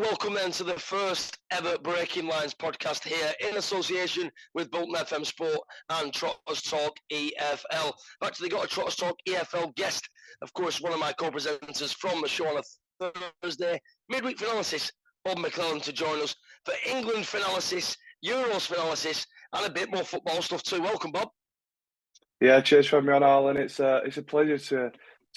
welcome then to the first ever Breaking Lines podcast here in association with Bolton FM Sport and Trotters Talk EFL. I've actually got a Trotters Talk EFL guest, of course, one of my co-presenters from the show on a Thursday, midweek FANalysis, Bob McClellan, to join us for England FANalysis, Euros FANalysis, and a bit more football stuff too. Welcome, Bob. Yeah, cheers for having me on, Alan. It's a pleasure to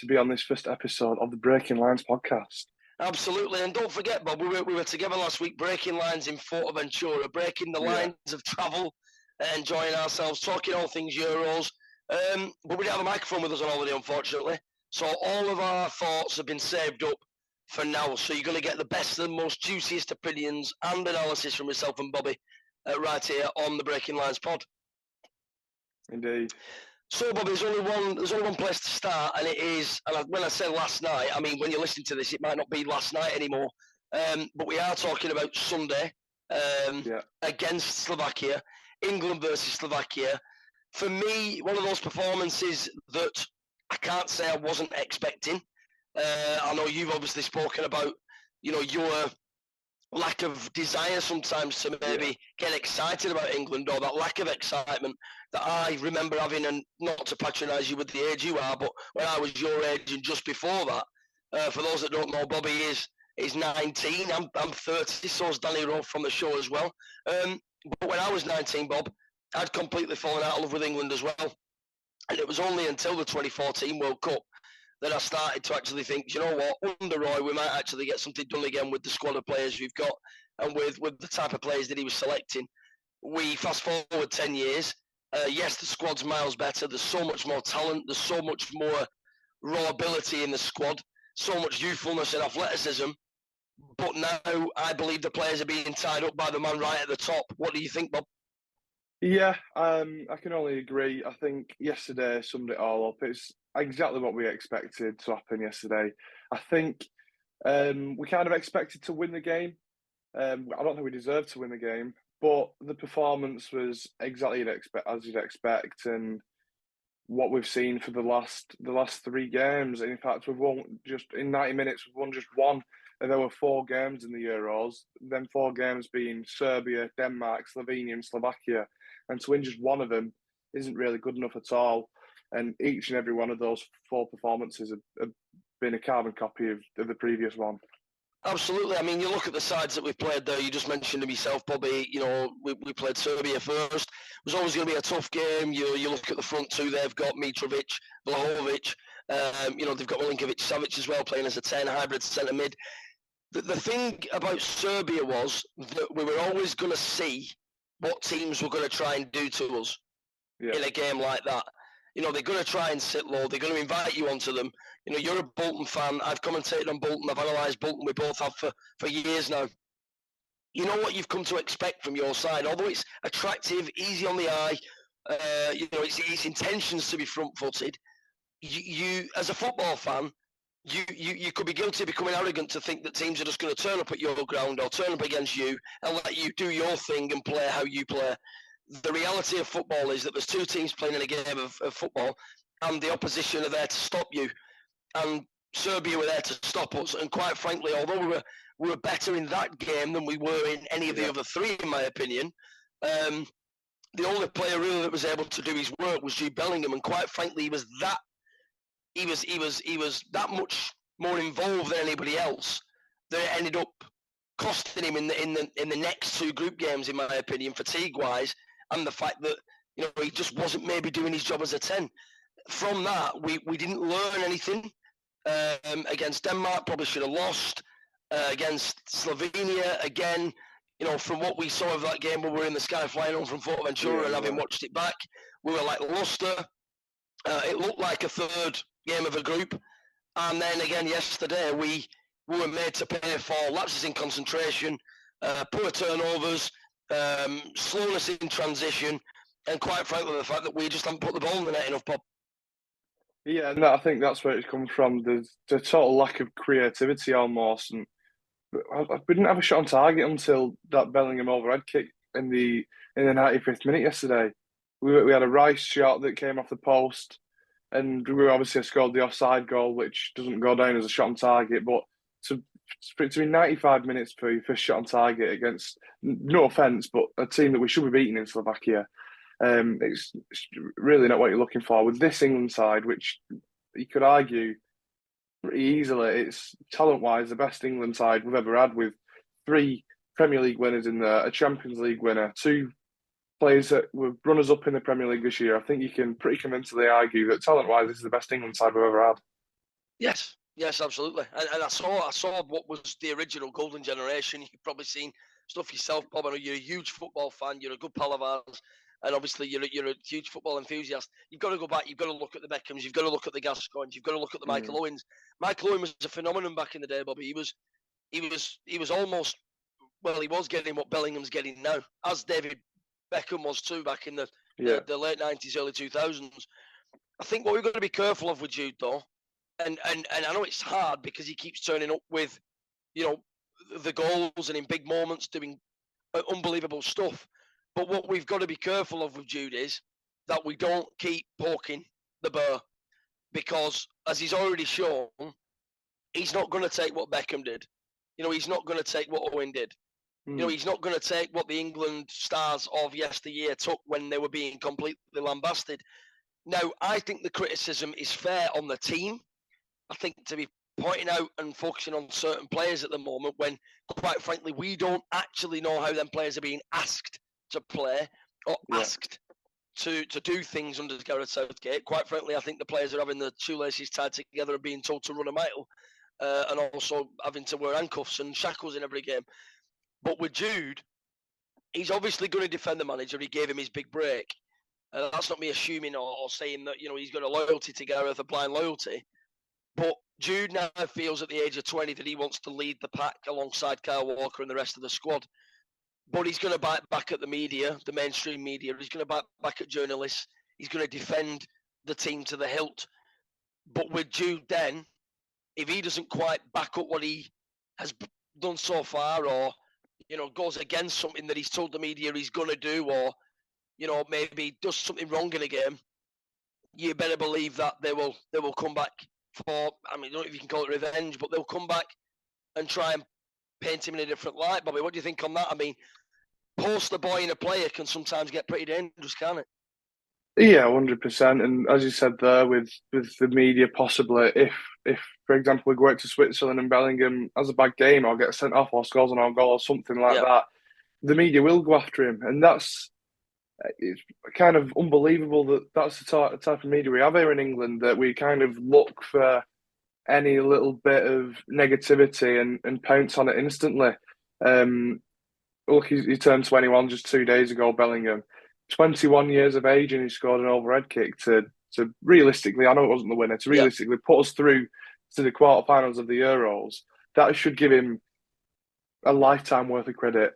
be on this first episode of the Breaking Lines podcast. Absolutely, and don't forget, Bob, we were together last week, breaking lines in Fuerteventura, breaking the lines of travel, enjoying ourselves, talking all things Euros. But we didn't have a microphone with us on holiday, unfortunately. So all of our thoughts have been saved up for now. So you're going to get the best and most juiciest opinions and analysis from myself and Bobby right here on the Breaking Lines pod. Indeed. So, Bobby, there's only one place to start, and it is, and when I say last night, I mean when you're listening to this, it might not be last night anymore, but we are talking about Sunday against Slovakia, England versus Slovakia. For me, one of those performances that I can't say I wasn't expecting. I know you've obviously spoken about, your lack of desire sometimes to maybe get excited about England, or that lack of excitement that I remember having, and not to patronise you with the age you are, but when I was your age and just before that, for those that don't know, Bobby is 19, I'm 30, so is Danny Rowe from the show as well. But when I was 19, Bob, I'd completely fallen out of love with England as well. And it was only until the 2014 World Cup that I started to actually think, you know what, under Roy, we might actually get something done again with the squad of players we've got and with the type of players that he was selecting. We fast forward 10 years. Yes, the squad's miles better. There's so much more talent. There's so much more raw ability in the squad, so much youthfulness and athleticism. But now I believe the players are being tied up by the man right at the top. What do you think, Bob? Yeah, I can only agree. I think yesterday summed it all up. It's exactly what we expected to happen yesterday. I think we kind of expected to win the game. I don't think we deserved to win the game, but the performance was exactly as you'd expect, and what we've seen for the last three games. In fact, we've won just in 90 minutes. We've won just one, and there were 4 games in the Euros. Then 4 games being Serbia, Denmark, Slovenia, and Slovakia, and to win just one of them isn't really good enough at all. And each and every one of those 4 performances have been a carbon copy of the previous one. Absolutely. I mean, you look at the sides that we've played there. You just mentioned to myself, Bobby, we played Serbia first. It was always going to be a tough game. You look at the front two, they've got Mitrovic, Vlahovic. They've got Milinkovic-Savic as well, playing as a 10, hybrid centre mid. The thing about Serbia was that we were always going to see what teams were going to try and do to us in a game like that. They're going to try and sit low. They're going to invite you onto them. You're a Bolton fan. I've commentated on Bolton. I've analysed Bolton. We both have for years now. You know what you've come to expect from your side. Although it's attractive, easy on the eye, its intentions to be front-footed. You as a football fan, you could be guilty of becoming arrogant to think that teams are just going to turn up at your ground or turn up against you and let you do your thing and play how you play. The reality of football is that there's 2 teams playing in a game of football, and the opposition are there to stop you. And Serbia were there to stop us. And quite frankly, although we were better in that game than we were in any of the other 3, in my opinion, the only player really that was able to do his work was Jude Bellingham. And quite frankly, he was that much more involved than anybody else that it ended up costing him in the next 2 group games, in my opinion, fatigue-wise. And the fact that, he just wasn't maybe doing his job as a 10. From that, we didn't learn anything. Against Denmark, probably should have lost. Against Slovenia, again, from what we saw of that game when we were in the sky flying home from Fuerteventura and having watched it back, we were like luster. It looked like a 3rd game of a group. And then again yesterday, we were made to pay for lapses in concentration, poor turnovers, slowness in transition, and quite frankly, the fact that we just haven't put the ball in the net enough, Bob. Yeah, and I think that's where it comes from. The total lack of creativity almost. And we didn't have a shot on target until that Bellingham overhead kick in the 95th minute yesterday. We had a Rice shot that came off the post, and we obviously scored the offside goal, which doesn't go down as a shot on target. But for it to be 95 minutes for your first shot on target against, no offence, but a team that we should be beating in Slovakia. It's really not what you're looking for with this England side, which you could argue pretty easily it's talent-wise the best England side we've ever had, with 3 Premier League winners in there, a Champions League winner, 2 players that were runners-up in the Premier League this year. I think you can pretty convincingly argue that talent-wise this is the best England side we've ever had. Yes, absolutely. And I saw what was the original golden generation. You've probably seen stuff yourself, Bob. I know you're a huge football fan. You're a good pal of ours. And obviously, you're a huge football enthusiast. You've got to go back. You've got to look at the Beckhams. You've got to look at the Gascoignes. You've got to look at the Michael Owens. Michael Owen was a phenomenon back in the day, Bobby. He was almost, well, he was getting what Bellingham's getting now, as David Beckham was too back in the late 90s, early 2000s. I think what we've got to be careful of with Jude, though, and I know it's hard because he keeps turning up with, the goals and in big moments doing unbelievable stuff. But what we've got to be careful of with Jude is that we don't keep poking the bear, because as he's already shown, he's not going to take what Beckham did. He's not going to take what Owen did. He's not going to take what the England stars of yesteryear took when they were being completely lambasted. Now, I think the criticism is fair on the team. I think to be pointing out and focusing on certain players at the moment when, quite frankly, we don't actually know how them players are being asked to play or asked to do things under Gareth Southgate. Quite frankly, I think the players are having the shoelaces tied together and being told to run a mile, and also having to wear handcuffs and shackles in every game. But with Jude, he's obviously going to defend the manager. He gave him his big break. That's not me assuming or saying that he's got a loyalty to Gareth, a blind loyalty. But Jude now feels at the age of 20 that he wants to lead the pack alongside Kyle Walker and the rest of the squad. But he's going to bite back at the media, the mainstream media. He's going to bite back at journalists. He's going to defend the team to the hilt. But with Jude then, if he doesn't quite back up what he has done so far, or, goes against something that he's told the media he's going to do, or, maybe does something wrong in a game, you better believe that they will come back for, I don't know if you can call it revenge, but they'll come back and try and paint him in a different light. Bobby, what do you think on that? Poster boy in a player can sometimes get pretty dangerous, can't it? Yeah, 100%. And as you said there, with the media, possibly, if for example, we go out to Switzerland and Bellingham has a bad game or gets sent off or scores an own goal or something like that, the media will go after him. And it's kind of unbelievable that that's the type of media we have here in England, that we kind of look for any little bit of negativity and pounce on it instantly. Look, he turned 21 just 2 days ago, Bellingham. 21 years of age, and he scored an overhead kick to realistically, I know it wasn't the winner, to realistically put us through to the quarterfinals of the Euros. That should give him a lifetime worth of credit.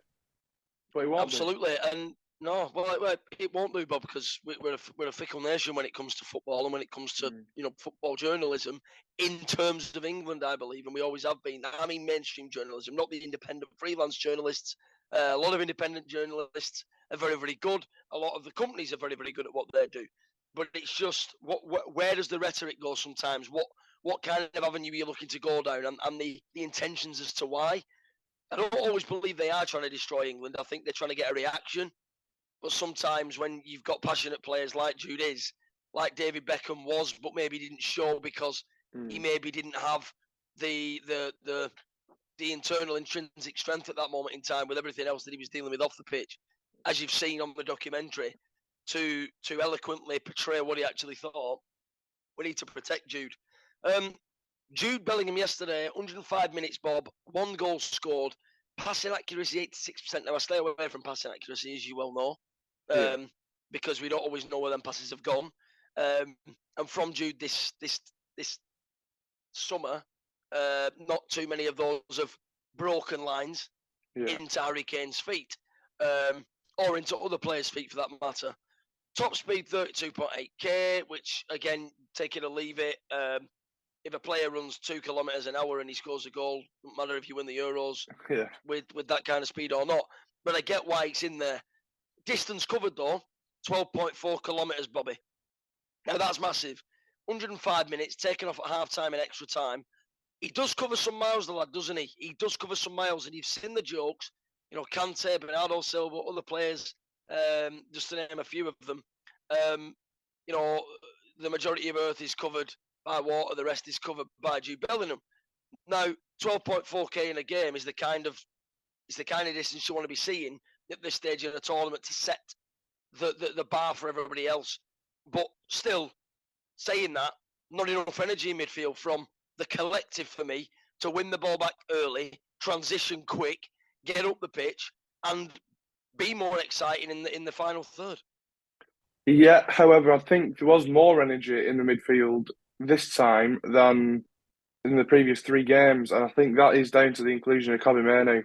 But it won't. Absolutely. And no, well, it won't do, Bob, because we're a fickle nation when it comes to football and when it comes to football journalism in terms of England, I believe, and we always have been. I mean, mainstream journalism, not the independent freelance journalists. A lot of independent journalists are very, very good. A lot of the companies are very, very good at what they do. But it's just where does the rhetoric go sometimes? What kind of avenue are you looking to go down, and the intentions as to why? I don't always believe they are trying to destroy England. I think they're trying to get a reaction. But sometimes when you've got passionate players like Jude is, like David Beckham was, but maybe didn't show because he maybe didn't have the internal intrinsic strength at that moment in time with everything else that he was dealing with off the pitch, as you've seen on the documentary, to eloquently portray what he actually thought. We need to protect Jude. Jude Bellingham yesterday, 105 minutes, Bob, 1 goal scored, passing accuracy 86%. Now, I stay away from passing accuracy, as you well know, because we don't always know where them passes have gone. And from Jude this summer, not too many of those have broken lines into Harry Kane's feet, or into other players' feet for that matter. Top speed 32.8k, which again, take it or leave it. If a player runs 2 kilometres an hour and he scores a goal, doesn't matter if you win the Euros with that kind of speed or not. But I get why it's in there. Distance covered though, 12.4 kilometres, Bobby. Now that's massive. 105 minutes, taken off at half time and extra time. he does cover some miles, the lad, doesn't he? He does cover some miles, and you've seen the jokes. You know, Kante, Bernardo Silva, other players, just to name a few of them. You know, the majority of Earth is covered by water, the rest is covered by Jude Bellingham. Now, 12.4k in a game is the kind of distance you want to be seeing at this stage in a tournament to set the bar for everybody else. But still, saying that, not enough energy in midfield from the collective for me to win the ball back early, transition quick, get up the pitch, and be more exciting in the final third. Yeah, however, I think there was more energy in the midfield this time than in the previous 3 games, and I think that is down to the inclusion of Kobbie Mainoo.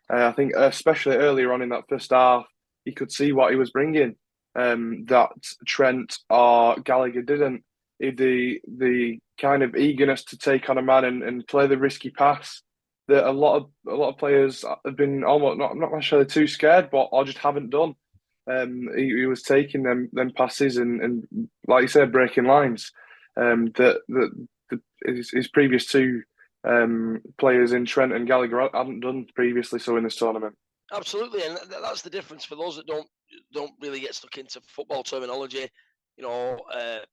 I think especially earlier on in that first half, you could see what he was bringing, that Trent or Gallagher didn't. The kind of eagerness to take on a man and play the risky pass that a lot of players have been almost not necessarily too scared, but or just haven't done. He was taking them passes and like you said, breaking lines. His previous 2 players in Trent and Gallagher hadn't done previously so in this tournament. Absolutely, and that's the difference for those that don't really get stuck into football terminology. You know,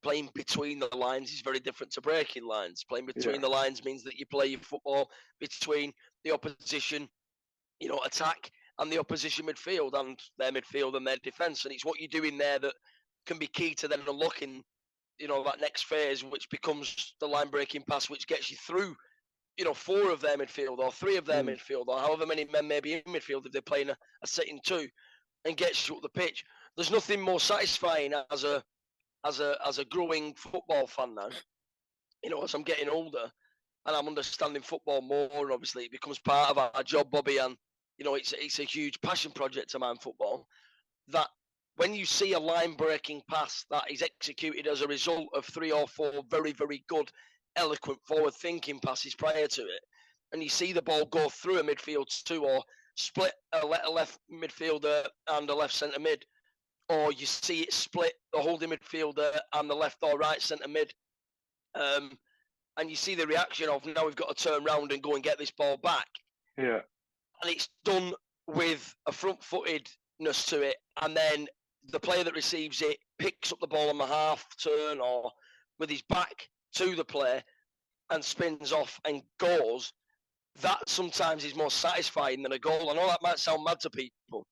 playing between the lines is very different to breaking lines. Playing between the lines means that you play your football between the opposition, you know, attack and the opposition midfield and their midfield and their defence. And it's what you do in there that can be key to then unlocking, you know, that next phase, which becomes the line breaking pass, which gets you through, you know, 4 of their midfield or 3 of their midfield or however many men may be in midfield if they're playing a setting 2 and gets you up the pitch. There's nothing more satisfying as a growing football fan now, you know, as I'm getting older and I'm understanding football more, and obviously it becomes part of our job, Bobby, and, you know, it's a huge passion project of mine, football, that when you see a line-breaking pass that is executed as a result of 3 or 4 very, very good, eloquent, forward-thinking passes prior to it, and you see the ball go through a midfield 2 or split a left midfielder and a left centre mid, or you see it split the holding midfielder and the left or right centre mid, and you see the reaction of, now we've got to turn around and go and get this ball back. Yeah. And it's done with a front-footedness to it, and then the player that receives it picks up the ball on the half turn or with his back to the player and spins off and goes. That sometimes is more satisfying than a goal. I know that might sound mad to people,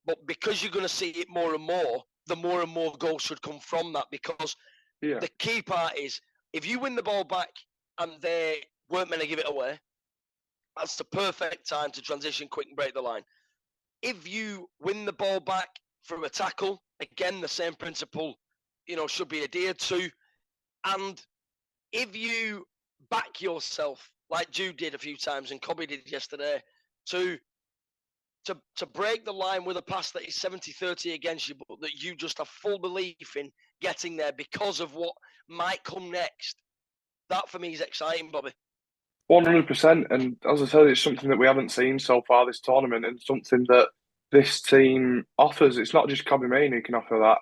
but because you're going to see it more and more, the more and more goals should come from that, because the key part is, if you win the ball back and they weren't meant to give it away, that's the perfect time to transition quick and break the line. If you win the ball back from a tackle, again, the same principle, you know, should be adhered to. And if you back yourself, like Jude did a few times and Kobbie did yesterday, to break the line with a pass that is 70-30 against you, but that you just have full belief in getting there because of what might come next, that for me is exciting, Bobby. 100%, and as I said, it's something that we haven't seen so far this tournament, and something that this team offers. It's not just Kobbie Mainoo who can offer that.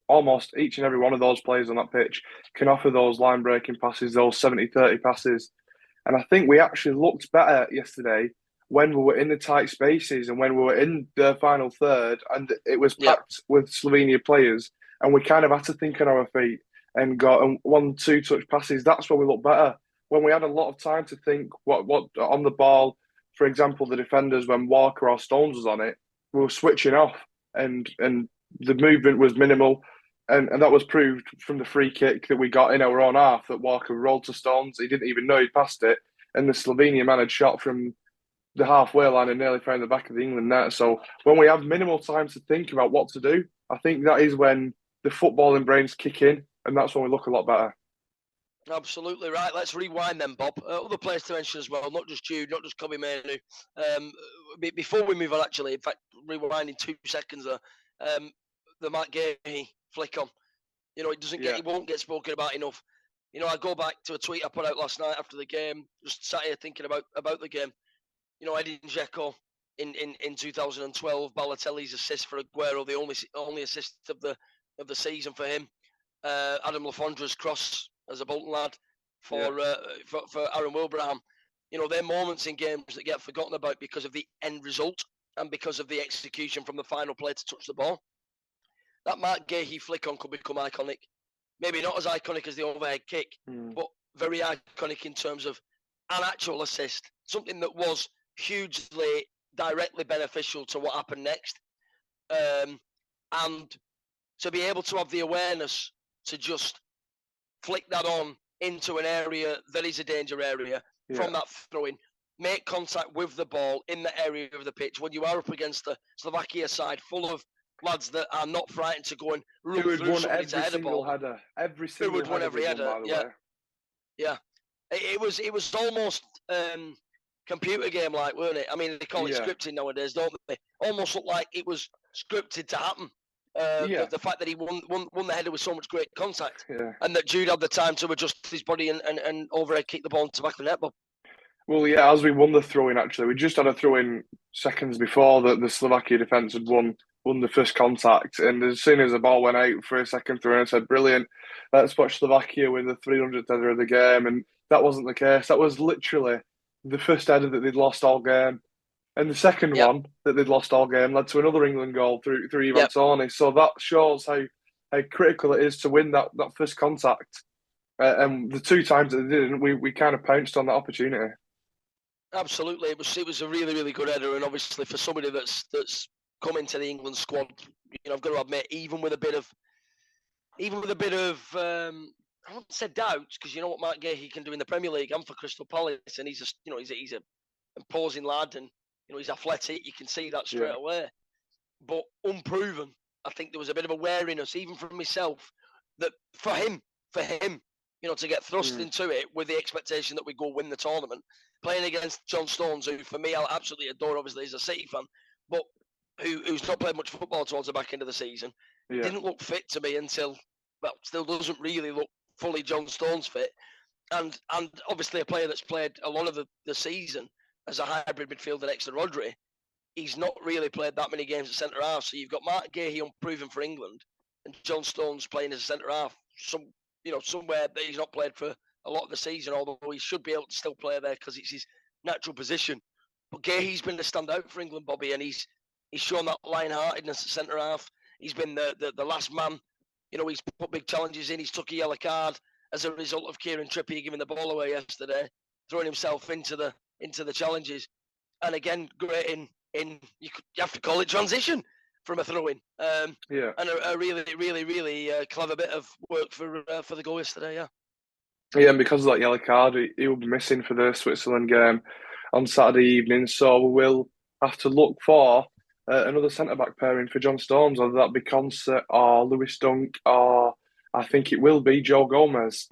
Almost each and every one of those players on that pitch can offer those line-breaking passes, those 70-30 passes. And I think we actually looked better yesterday when we were in the tight spaces and when we were in the final third and it was packed with Slovenia players, and we kind of had to think on our feet and got 1-2 touch passes. That's when we looked better. When we had a lot of time to think what on the ball, for example, the defenders, when Walker or Stones was on it, we were switching off and the movement was minimal. And that was proved from the free kick that we got in our own half, that Walker rolled to Stones. He didn't even know he'd passed it. And the Slovenia man had shot from the halfway line and nearly found the back of the England net. So when we have minimal time to think about what to do, I think that is when the footballing brains kick in, and that's when we look a lot better. Absolutely right. Let's rewind then, Bob. Other players to mention as well, not just Jude, not just Kobbie Mainoo. Before we move on, actually, in fact, rewinding 2 seconds there, the Matt Gahey flick on. You know, it won't get spoken about enough. You know, I go back to a tweet I put out last night after the game, just sat here thinking about the game. You know, Edin Dzeko in 2012, Balotelli's assist for Aguero, the only assist of the season for him. Adam Lafondra's cross as a Bolton lad for Aaron Wilbraham. they're moments in games that get forgotten about because of the end result and because of the execution from the final player to touch the ball. That Mark Gahey flick on could become iconic. Maybe not as iconic as the overhead kick, but very iconic in terms of an actual assist, something that was hugely directly beneficial to what happened next. And to be able to have the awareness to just flick that on into an area that is a danger area from that throw-in, make contact with the ball in the area of the pitch when you are up against the Slovakia side full of lads that are not frightened to go and run through somebody to head a ball. Every single who would win every header. By the way. Yeah. It was almost computer game like, weren't it? I mean, they call it scripting nowadays, don't they? Almost looked like it was scripted to happen. The fact that he won the header with so much great contact, and that Jude had the time to adjust his body and overhead kick the ball into the back of the net. Well, yeah, as we won the throw-in, actually, we just had a throw-in seconds before that the Slovakia defence had won the first contact, and as soon as the ball went out for a second throw-in, I said, "Brilliant, let's watch Slovakia win the 300th header of the game." And that wasn't the case. That was literally the first header that they'd lost all game. And the second one that they'd lost all game led to another England goal through Ivan Toney. So that shows how critical it is to win that first contact. And the two times that they didn't, we kind of pounced on that opportunity. Absolutely, it was a really, really good header, and obviously for somebody that's come into the England squad, I've got to admit, even with a bit of I wouldn't say doubts, because you know what Mark Gahey can do in the Premier League and for Crystal Palace, and he's a imposing lad, and he's athletic. You can see that straight away. But unproven, I think there was a bit of a wariness, even from myself, that for him, to get thrust into it with the expectation that we go win the tournament, playing against John Stones, who for me I absolutely adore. Obviously, he's a City fan, but who's not played much football towards the back end of the season, didn't look fit to me until, still doesn't really look fully John Stones fit, and obviously a player that's played a lot of the season as a hybrid midfielder next to Rodri. He's not really played that many games at centre half, so you've got Mark Gahey unproven for England, and John Stones playing as a centre half, somewhere that he's not played for a lot of the season, although he should be able to still play there because it's his natural position. But Gahey's been the standout for England, Bobby, and he's shown that lion-heartedness at centre half. He's been the last man. He's put big challenges in. He's took a yellow card as a result of Kieran Trippier giving the ball away yesterday, throwing himself into the challenges. And again, great in you have to call it transition from a throw-in. And a really, really, really clever bit of work for the goal yesterday. Yeah, and because of that yellow card, he will be missing for the Switzerland game on Saturday evening. So we will have to look for another centre-back pairing for John Stones, whether that be Concert or Lewis Dunk, or I think it will be Joe Gomez.